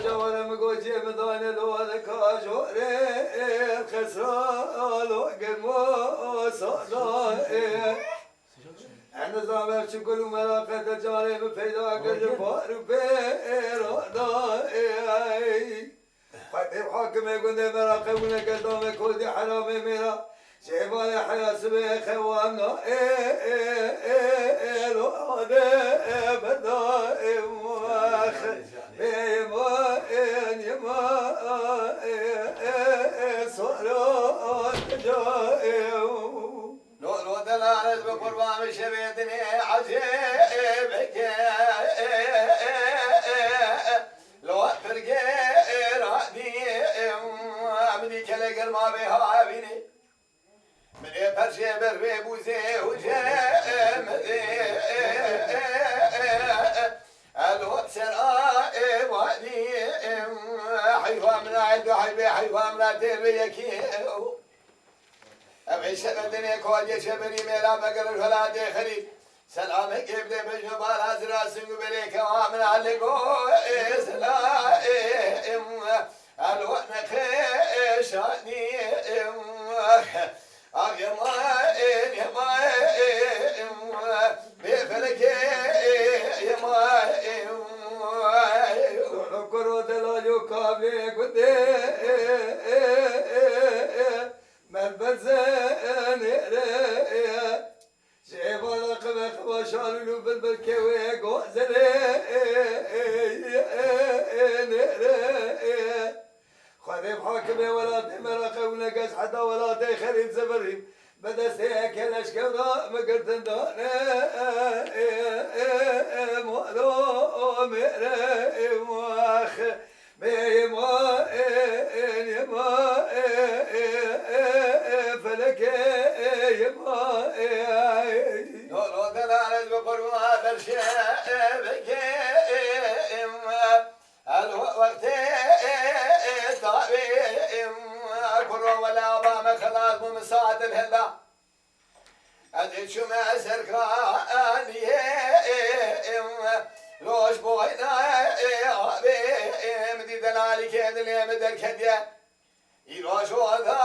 جوانم گوجی مدانه لوال کاجوره خسران و گرما سازا نظام شکل و ملاقات جانب پیدا کرد بارو بیرادا خطیب حاکم گنده مراقبونه کردام کودی حرام میرا شیبان حیاس به خوامنا الواده بدائم واخ بیمان یمان سرات جائم لولو دلالت بقربان شبيتني عجيبك لو فرقي رادي عمدي كالقل ما بها بيني من يبرشي بربي بوزي وجام الوقت سرائب وادي حيفا من عند حيبي حيفا من تربيكي أبي شبدني كواجي شبري ميلا بقر الفلادي خريب سلامك يبدي بجبال هزرا سنق بليك وامن علقو سلام الوقت خيشاني يما بفلك يما كرو دلالو كابلي قدي ملبزان رأي شيبالا قبا قبا شالولو بالبالكوي قوزلي خريب حاكمي ولا تمرق ونقص حدا ولا تخريب زبريب بدستيك الاشكورا مقرتن دانا مولو مرأي مواخ بيما يما فلك يما لولو دلالت بقربها برشبك الوقت طابي كرو ولا بام خلاص بمساعد الهلا أدري شو ما سركاني لوش بوينا مدي دلالي كيد اللي مدر كديا يروش وذا